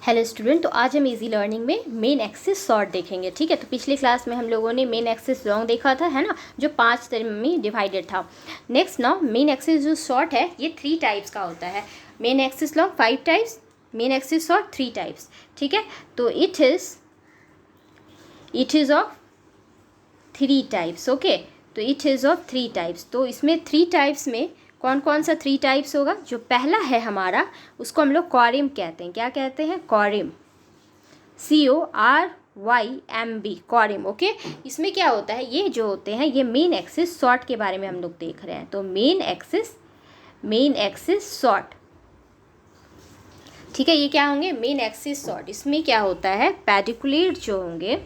Hello student, तो आज हम इजी लर्निंग में मेन एक्सिस शॉर्ट देखेंगे। ठीक है, तो पिछली क्लास में हम लोगों ने मेन एक्सिस लॉन्ग देखा था, है ना, जो 5 तरह में डिवाइडेड था। नेक्स्ट नाउ मेन एक्सिस जो शॉर्ट है ये 3 टाइप्स का होता है। Main axis long 5 types, main axis short 3 types. ठीक है, तो it is of 3 types. Okay, तो इट इज़ ऑफ 3 टाइप्स। तो इसमें 3 टाइप्स में कौन कौन सा 3 टाइप्स होगा? जो पहला है हमारा, उसको हम लोग कॉरिम कहते हैं। क्या कहते हैं? कॉरिम, CORYMB, कॉरिम। ओके, इसमें क्या होता है, ये जो होते हैं ये मेन एक्सिस शॉर्ट के बारे में हम लोग देख रहे हैं। तो मेन एक्सिस शॉर्ट, ठीक है, ये क्या होंगे? Main axis short. इसमें क्या होता है, पेडिकुलेट जो होंगे,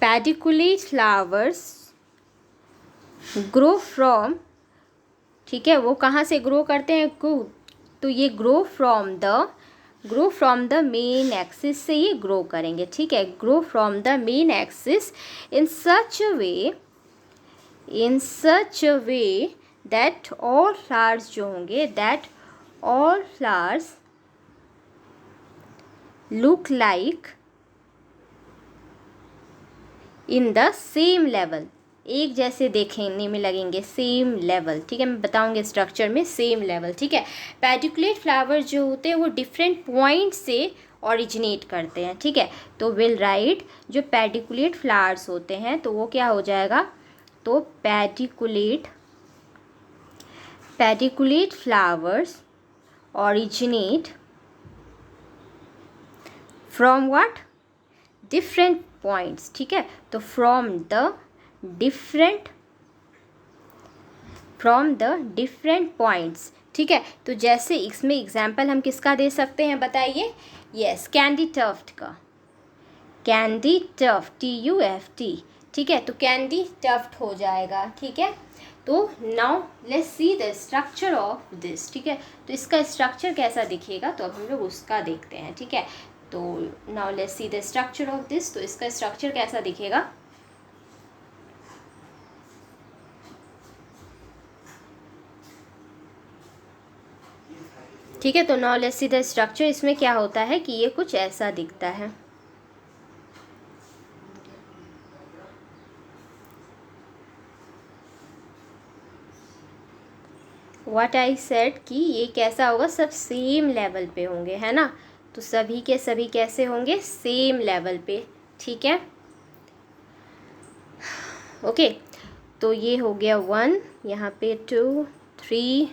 पेडिकुलेट फ्लावर्स ग्रो फ्रॉम, ठीक है, वो कहाँ से ग्रो करते हैं? तो ये grow from the main axis से ये ग्रो करेंगे। ठीक है, grow from the main axis in such a way that all flowers जो होंगे, that all flowers look like in the same level, एक जैसे देखने में लगेंगे, सेम लेवल। ठीक है, मैं बताऊंगी स्ट्रक्चर में सेम लेवल। ठीक है, पेडिकुलेट फ्लावर जो होते हैं वो डिफरेंट पॉइंट से ओरिजिनेट करते हैं। ठीक है, तो विल राइट जो पेडिकुलेट फ्लावर्स होते हैं तो वो क्या हो जाएगा? तो pediculate flowers originate from what? Different points. ठीक है, तो फ्रॉम द डिफरेंट पॉइंट्स। ठीक है, तो जैसे इसमें एग्जाम्पल हम किसका दे सकते हैं, बताइए? यस, कैंडी टफ्ट का, कैंडी टफ्ट, TUFT। ठीक है, तो कैंडी टफ्ट हो जाएगा। ठीक है, तो now let's see the structure of this. ठीक है, तो इसका स्ट्रक्चर कैसा दिखेगा, तो अब हम लोग उसका देखते हैं। ठीक है, तो now let's see the structure of this. तो इसका स्ट्रक्चर कैसा दिखेगा? ठीक है, तो now let's see the structure. इसमें क्या होता है कि ये कुछ ऐसा दिखता है। व्हाट आई सेड कि ये कैसा होगा, सब सेम लेवल पे होंगे, है ना। तो सभी के सभी कैसे होंगे? सेम लेवल पे। ठीक है, ओके, तो ये हो गया 1, यहाँ पे 2, 3,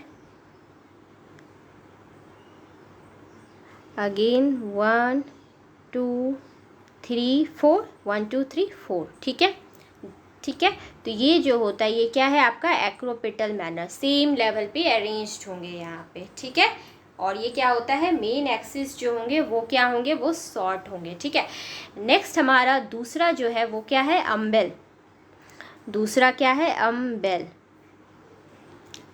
अगेन 1, 2, 3, 4, 1, 2, 3, 4। ठीक है, ठीक है, तो ये जो होता है ये क्या है आपका? एक्रोपेटल मैनर, सेम लेवल पे अरेंज्ड होंगे यहाँ पे। ठीक है, और ये क्या होता है? मेन एक्सिस जो होंगे वो क्या होंगे? वो शॉर्ट होंगे। ठीक है, नेक्स्ट हमारा दूसरा जो है वो क्या है? अम्बेल। दूसरा क्या है? अम्बेल।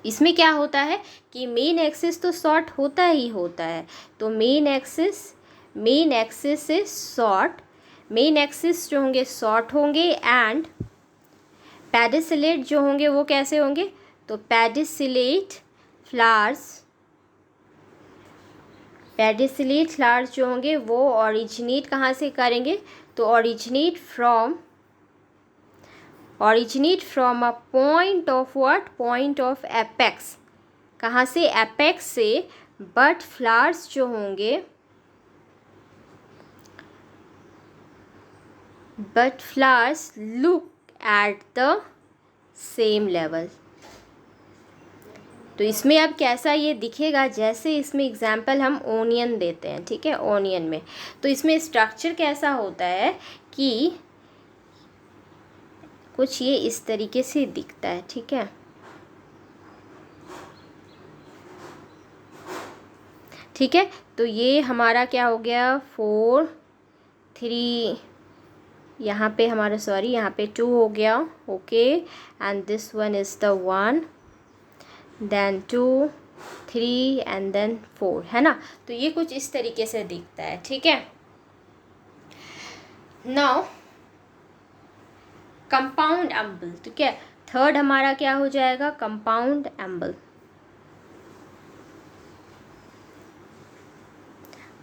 इसमें क्या होता है कि मेन एक्सिस तो शॉर्ट होता ही होता है। तो मेन एक्सिस से शॉर्ट, मेन एक्सिस जो होंगे शॉर्ट होंगे, एंड पेडिसिलेट जो होंगे वो कैसे होंगे? तो पेडिसिलेट फ्लावर्स जो होंगे वो ओरिजिनेट कहाँ से करेंगे? तो originate from a point of what? Point of apex. कहाँ से? एपेक्स से। बट फ्लावर्स जो होंगे, but flowers look at the same level. तो इसमें अब कैसा ये दिखेगा? जैसे इसमें एग्जाम्पल हम ओनियन देते हैं। ठीक है, ओनियन में तो इसमें स्ट्रक्चर कैसा होता है कि कुछ ये इस तरीके से दिखता है। ठीक है, ठीक है, तो ये हमारा क्या हो गया? 4, 3, यहाँ पे हमारा सॉरी यहाँ पे 2 हो गया। Okay, and this one is the 1, then 2, 3 and then 4, है ना। तो ये कुछ इस तरीके से दिखता है। ठीक है, नाउ कंपाउंड एम्बल। ठीक है, थर्ड हमारा क्या हो जाएगा? कंपाउंड एम्बल।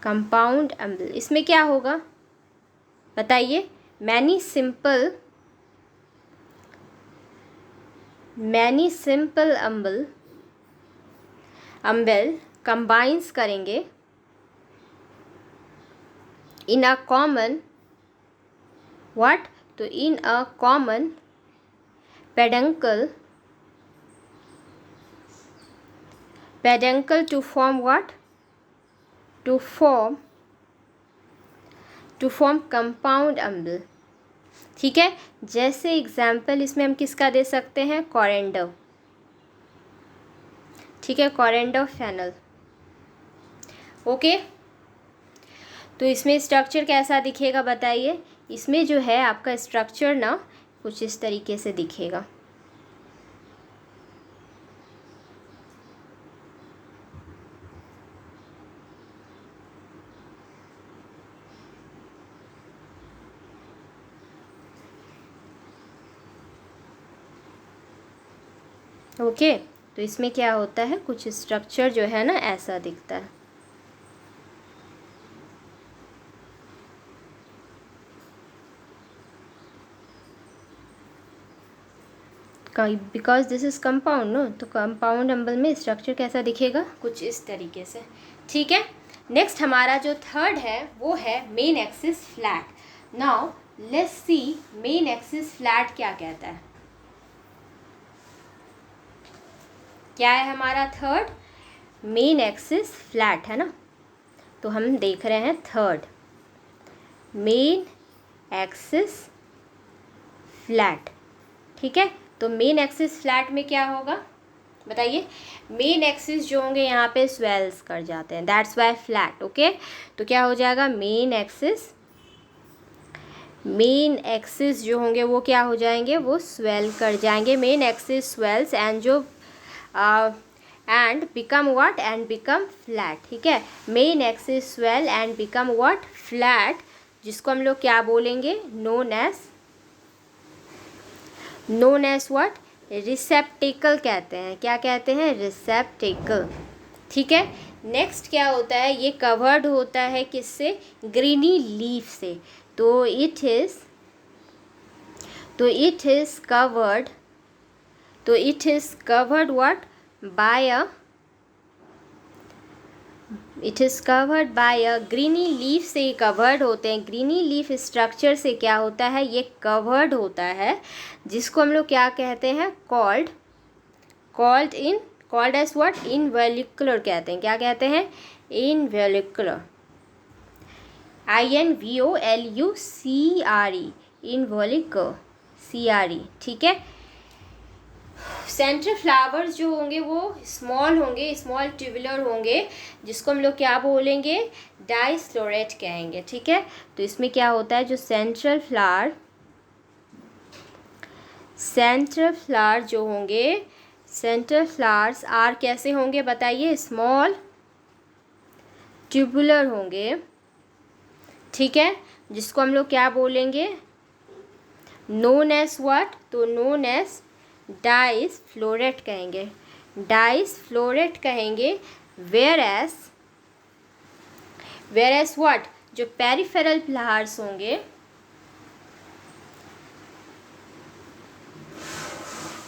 कंपाउंड अम्ल, इसमें क्या होगा बताइए? मैनी सिंपल अम्ल कंबाइंस करेंगे इन अ कॉमन व्हाट, तो in a common peduncle to form what, to form compound अम्ल। ठीक है, जैसे एग्जाम्पल इसमें हम किसका दे सकते हैं? कोरेंडर। ठीक है, कोरेंडर फेनल। ओके, तो इसमें स्ट्रक्चर कैसा दिखेगा बताइए? इसमें जो है आपका स्ट्रक्चर ना कुछ इस तरीके से दिखेगा। ओके, तो इसमें क्या होता है, कुछ स्ट्रक्चर जो है ना ऐसा दिखता है। Because this is compound no, तो कंपाउंड अम्ल में स्ट्रक्चर कैसा दिखेगा? कुछ इस तरीके से। ठीक है, नेक्स्ट हमारा जो थर्ड है वो है main axis flat. Now let's see main axis flat क्या कहता है। क्या है हमारा थर्ड? मेन एक्सिस फ्लैट है ना, तो हम देख रहे हैं थर्ड मेन एक्सिस फ्लैट। ठीक है, तो मेन एक्सिस फ्लैट में क्या होगा बताइए? मेन एक्सिस जो होंगे यहाँ पे स्वेल्स कर जाते हैं, दैट्स वाई फ्लैट। ओके, तो क्या हो जाएगा? मेन एक्सिस जो होंगे वो क्या हो जाएंगे? वो स्वेल कर जाएंगे। Main axis swells and become what, and become flat. ठीक है, main axis swell and become what, flat, जिसको हम लोग क्या बोलेंगे? नोन एज व्हाट, रिसेप्टेकल कहते हैं। क्या कहते हैं? रिसेप्टेकल। ठीक है, नेक्स्ट क्या होता है? ये कवर्ड होता है किससे? ग्रीनी लीफ से। तो it is covered what, by a greeny leaf से कवर्ड होते हैं। ग्रीनी लीफ स्ट्रक्चर से क्या होता है? ये कवर्ड होता है, जिसको हम लोग क्या कहते हैं? कॉल्ड एज व्हाट, इनवॉल्यूक्युलर कहते हैं। क्या कहते हैं? इनवॉल्यूक्युलर, INVOLUCRE, इनवॉल्यूक्युलर, CRE। ठीक है, सेंट्रल फ्लावर्स जो होंगे वो स्मॉल होंगे, स्मॉल ट्यूबुलर होंगे, जिसको हम लोग क्या बोलेंगे? डाइफ्लोरेट कहेंगे। ठीक है, तो इसमें क्या होता है? जो सेंट्रल फ्लावर जो होंगे, सेंट्रल फ्लावर्स आर कैसे होंगे बताइए? स्मॉल ट्यूबुलर होंगे। ठीक है, जिसको हम लोग क्या बोलेंगे? नोन एज व्हाट, तो नोन एज डाइफ्लोरेट कहेंगे, डाइफ्लोरेट कहेंगे। वेयर एज व्हाट, जो पेरिफेरल फ्लावर्स होंगे,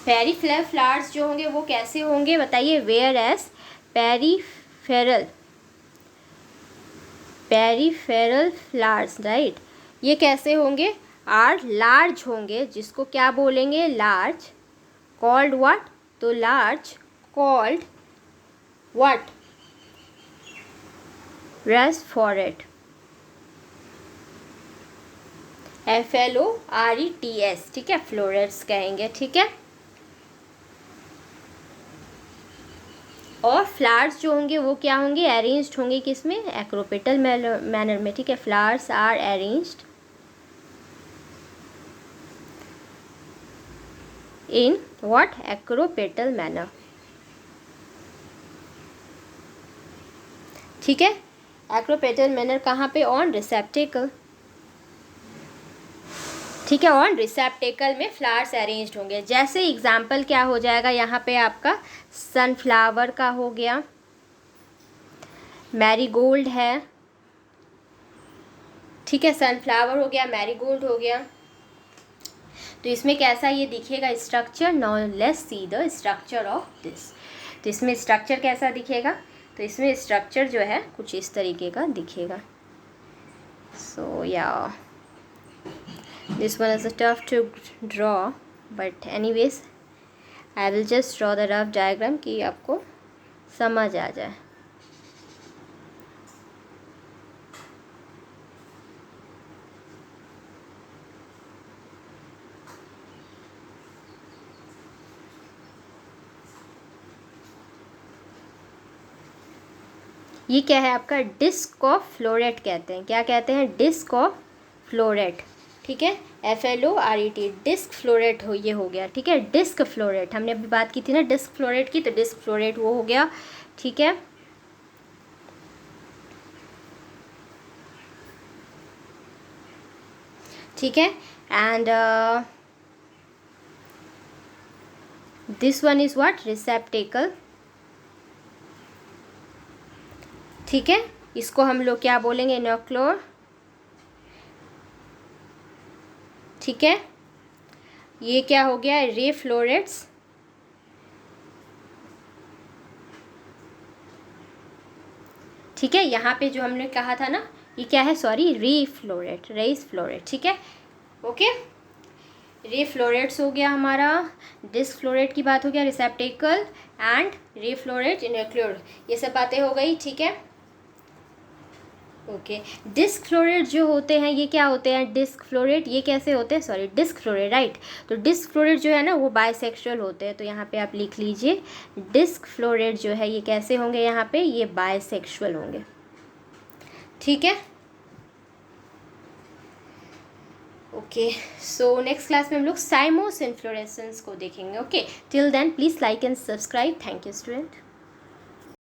पेरिफेरल फ्लावर्स जो होंगे वो कैसे होंगे बताइए? Whereas peripheral flowers, right, ये कैसे होंगे? आर लार्ज होंगे, जिसको क्या बोलेंगे? लार्ज। कॉल्ड व्हाट, तो large called what, ray florets, FLORETS। ठीक है, फ्लोरेट्स कहेंगे। ठीक है, और फ्लावर्स जो होंगे वो क्या होंगे? अरेंज्ड होंगे किसमें? एक्रोपेटल मैनर में। ठीक है, flowers are arranged in what, acropetal manner. ठीक है, एक्रोपेटल मैनर कहाँ पे? On receptacle. ठीक है, ऑन रिसेप्टेकल में फ्लावर्स अरेंज्ड होंगे। जैसे एग्जाम्पल क्या हो जाएगा यहाँ पे? आपका सनफ्लावर का हो गया, मैरीगोल्ड है, ठीक है, सनफ्लावर हो गया, मैरीगोल्ड हो गया। तो इसमें कैसा ये दिखेगा structure? Now let's see the structure of this. तो इसमें स्ट्रक्चर कैसा दिखेगा? तो इसमें स्ट्रक्चर जो है कुछ इस तरीके का दिखेगा। सो या this one is tough to draw, but anyways I will just draw the rough diagram कि आपको समझ आ जाए। ये क्या है आपका? डिस्क ऑफ फ्लोरेट कहते हैं। क्या कहते हैं? Disc of floret. ठीक है, FLORET, डिस्क फ्लोरेट हो, ये हो गया। ठीक है, डिस्क फ्लोरेट हमने अभी बात की थी ना डिस्क फ्लोरेट की, तो डिस्क फ्लोरेट वो हो गया। ठीक है, ठीक है, and this one is what? Receptacle. ठीक है, इसको हम लोग क्या बोलेंगे? न्यूक्लियर। ठीक है, ये क्या हो गया? Ray florets. ठीक है, यहाँ पे जो हमने कहा था ना, ये क्या है? सॉरी, रे फ्लोरेट, रेस फ्लोरेट। ठीक है, ओके, रे फ्लोरेट्स हो गया हमारा। डिस्क फ्लोरेट की बात हो गया, रिसेप्टेकल एंड रे फ्लोरेट, न्यूक्लियर, ये सब बातें हो गई। ठीक है, ओके। डिस्क फ्लोरेट जो होते हैं ये क्या होते हैं? डिस्क फ्लोरेट ये कैसे होते हैं? Sorry, disc floret, right. तो डिस्क फ्लोरेट जो है ना वो बायसेक्सुअल होते हैं। तो यहाँ पे आप लिख लीजिए डिस्क फ्लोरेट जो है ये कैसे होंगे? यहाँ पे ये बायसेक्सुअल होंगे। ठीक है, ओके। सो नेक्स्ट क्लास में हम लोग साइमोस इन्फ्लोरेसेंस को देखेंगे। Okay, till then please like and subscribe. Thank you student.